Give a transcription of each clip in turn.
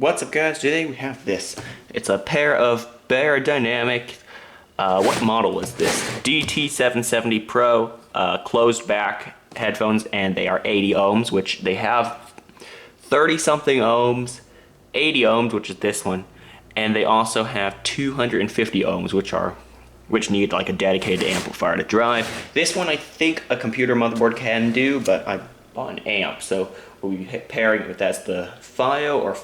What's up, guys? Today we have this. It's a pair of Beyerdynamic, what model is this? DT 770 Pro closed back headphones, and they are 80 ohms, which they have 30 something ohms, 80 ohms, which is this one, and they also have 250 ohms, which need like a dedicated amplifier to drive. This one I think a computer motherboard can do, but I bought an amp, so we'll be pairing it with that's the FIO,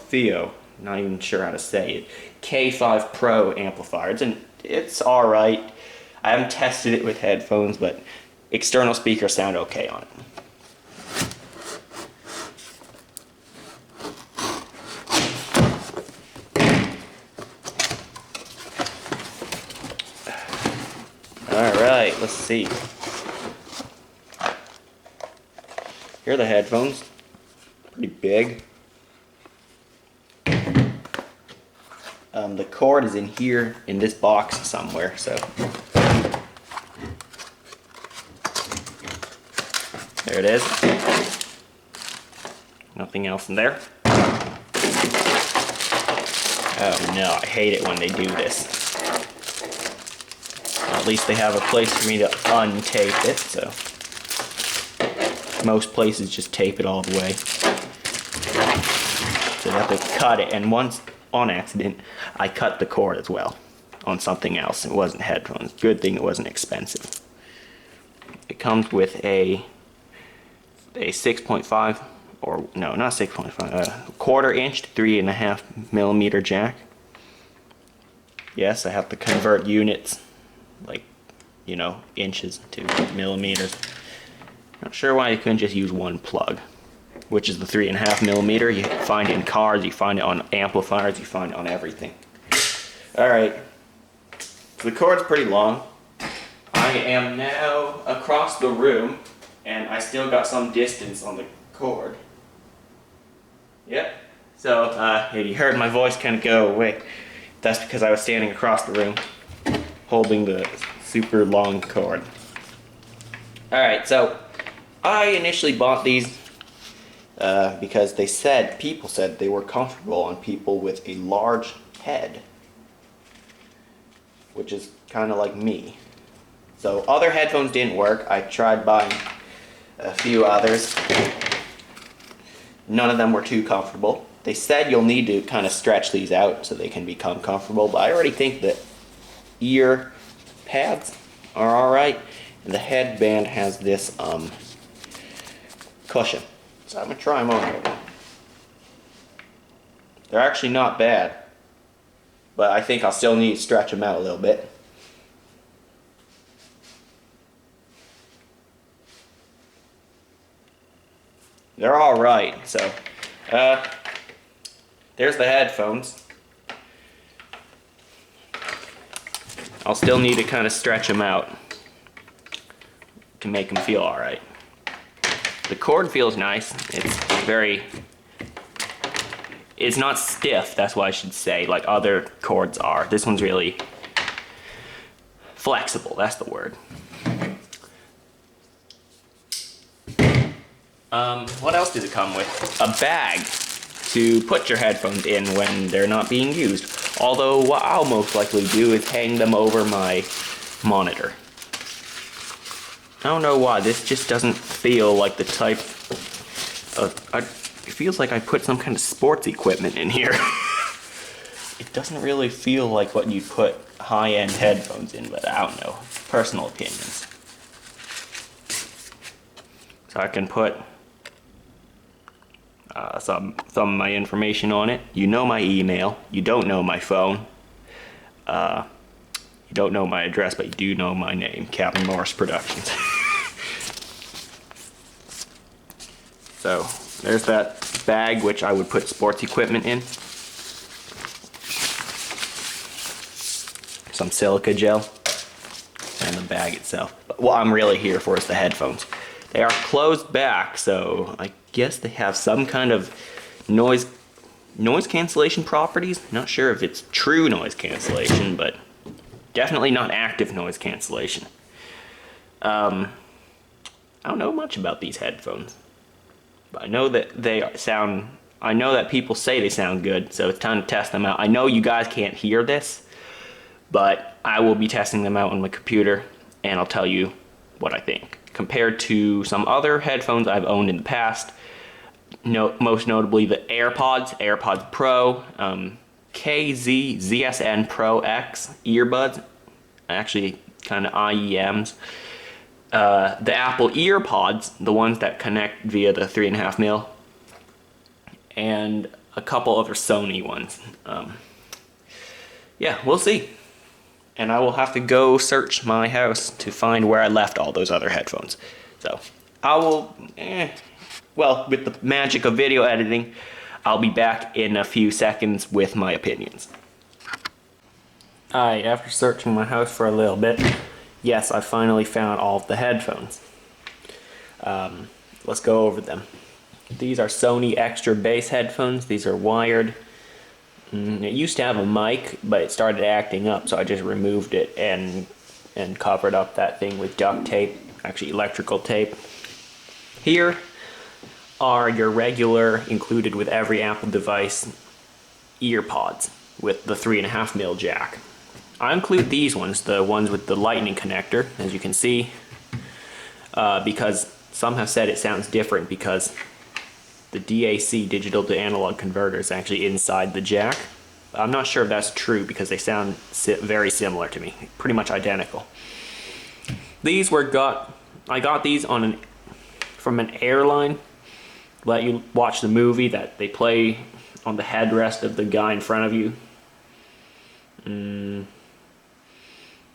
not even sure how to say it, K5 Pro amplifier. It's alright. I haven't tested it with headphones, but external speakers sound okay on it. Alright, let's see. Here are the headphones. Pretty big. The cord is in here in this box somewhere, so there it is. Nothing else in there. Oh no, I hate it when they do this. At least they have a place for me to untape it, so most places just tape it all the way. So I have to cut it, and once on accident I cut the cord as well on something else. It wasn't headphones. Good thing it wasn't expensive. It comes with a 6.5, or no, not 6.5, quarter inch to 3.5 millimeter jack. Yes, I have to convert units, like, you know, inches to millimeters. Not sure why you couldn't just use one plug, which is the 3.5 millimeter. You find it in cars, you find it on amplifiers, you find it on everything. Alright, the cord's pretty long. I am now across the room, and I still got some distance on the cord. Yep, so if you heard my voice kind of go away, that's because I was standing across the room, holding the super long cord. Alright, so I initially bought these because people said they were comfortable on people with a large head, which is kind of like me. So other headphones didn't work. I tried buying a few others. None of them were too comfortable. They said you'll need to kind of stretch these out so they can become comfortable, but I already think that ear pads are alright, and the headband has this cushion. So I'm going to try them on. They're actually not bad, but I think I'll still need to stretch them out a little bit. They're alright, so there's the headphones. I'll still need to kind of stretch them out to make them feel alright. The cord feels nice. It's not stiff, that's what I should say, like other cords are. This one's really flexible, that's the word. What else does it come with? A bag to put your headphones in when they're not being used. Although what I'll most likely do is hang them over my monitor. I don't know why, this just doesn't feel like the type of... it feels like I put some kind of sports equipment in here. It doesn't really feel like what you'd put high-end headphones in, but I don't know. Personal opinions. So I can put some of my information on it. You know my email. You don't know my phone. You don't know my address, but you do know my name, Captain Morris Productions. So, there's that bag which I would put sports equipment in. Some silica gel. And the bag itself. But what I'm really here for is the headphones. They are closed back, so I guess they have some kind of noise cancellation properties. Not sure if it's true noise cancellation, but definitely not active noise cancellation. I don't know much about these headphones, but I know that they sound I know that people say they sound good, so it's time to test them out. I know you guys can't hear this, but I will be testing them out on my computer, and I'll tell you what I think. Compared to some other headphones I've owned in the past, most notably the AirPods Pro, ZSN Pro X earbuds, actually kind of IEMs. The Apple EarPods, the ones that connect via the 3.5mm, and a couple other Sony ones. Yeah, we'll see. And I will have to go search my house to find where I left all those other headphones. So, I will, well, with the magic of video editing, I'll be back in a few seconds with my opinions. Alright, after searching my house for a little bit, yes, I finally found all of the headphones. Let's go over them. These are Sony Extra Bass headphones. These are wired. It used to have a mic, but it started acting up, so I just removed it and covered up that thing with duct tape, actually electrical tape. Here are your regular, included with every Apple device, earpods with the 3.5mm jack. I include these ones, the ones with the lightning connector, as you can see, because some have said it sounds different because the DAC, digital to analog converter, is actually inside the jack. I'm not sure if that's true because they sound very similar to me, pretty much identical. These I got these from an airline. Let you watch the movie that they play on the headrest of the guy in front of you.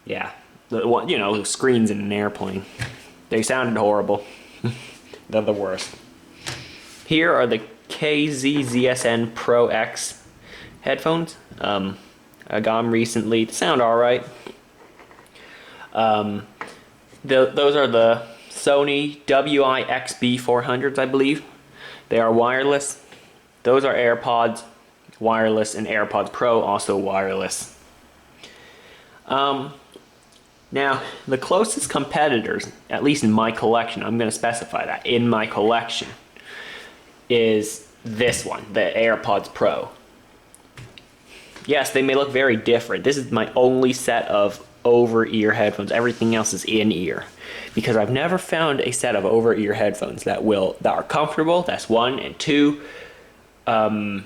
Yeah, the screens in an airplane. They sounded horrible. They're the worst. Here are the ZSN Pro X headphones. I got them recently. They sound alright. Those are the Sony WI-XB400s, I believe. They are wireless. Those are AirPods, wireless, and AirPods Pro, also wireless. Now, the closest competitors, at least in my collection, I'm going to specify that, in my collection, is this one, the AirPods Pro. Yes, they may look very different. This is my only set of over-ear headphones. Everything else is in-ear. Because I've never found a set of over-ear headphones that are comfortable, that's one, and two, don't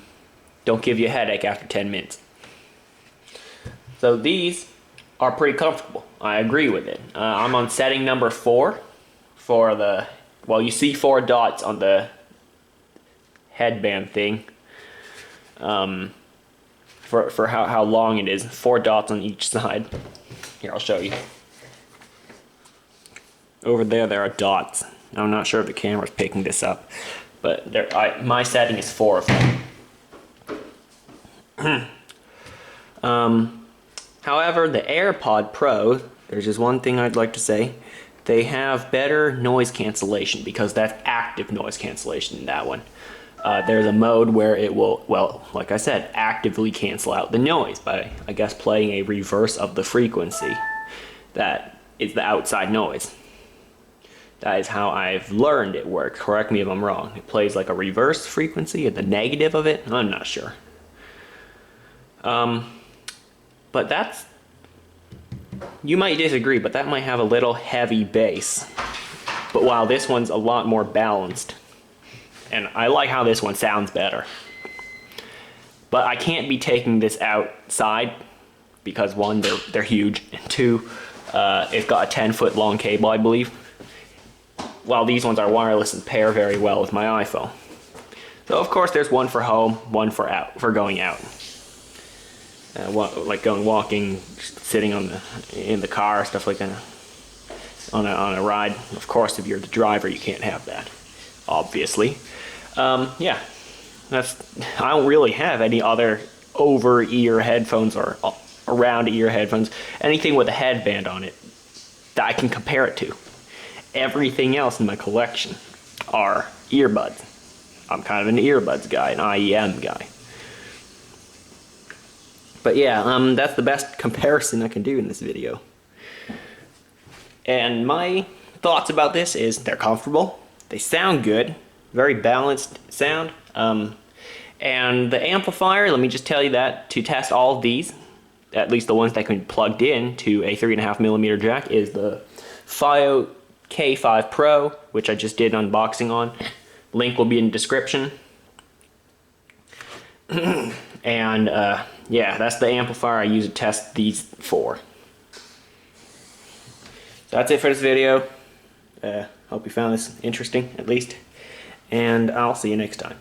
give you a headache after 10 minutes. So these are pretty comfortable. I agree with it. I'm on setting number 4 for the, well, you see 4 dots on the headband thing. For how long it is. 4 dots on each side. Here, I'll show you. Over there are dots. I'm not sure if the camera's picking this up, but my setting is 4 of them. However, the AirPod Pro, there's just one thing I'd like to say. They have better noise cancellation because that's active noise cancellation in that one. There's a mode where it will, well, like I said, actively cancel out the noise by, I guess, playing a reverse of the frequency that is the outside noise. That is how I've learned it works. Correct me if I'm wrong. It plays like a reverse frequency at the negative of it. I'm not sure. But that's, you might disagree, but that might have a little heavy bass. But while this one's a lot more balanced, and I like how this one sounds better. But I can't be taking this outside because one, they're huge, and two, it's got a 10-foot long cable, I believe. While these ones are wireless and pair very well with my iPhone. So of course there's one for home, one for going out. Like going walking, sitting in the car, stuff like that. On a ride. Of course, if you're the driver, you can't have that, obviously. Yeah, I don't really have any other over-ear headphones or around-ear headphones, anything with a headband on it that I can compare it to. Everything else in my collection are earbuds. I'm kind of an earbuds guy, an IEM guy. But yeah, that's the best comparison I can do in this video. And my thoughts about this is they're comfortable, they sound good, very balanced sound. And the amplifier, let me just tell you that to test all of these, at least the ones that can be plugged in to a 3.5mm jack, is the FiO K5 Pro, which I just did an unboxing on. Link will be in the description. And yeah, that's the amplifier I use to test these four. So that's it for this video. Hope you found this interesting, at least. And I'll see you next time.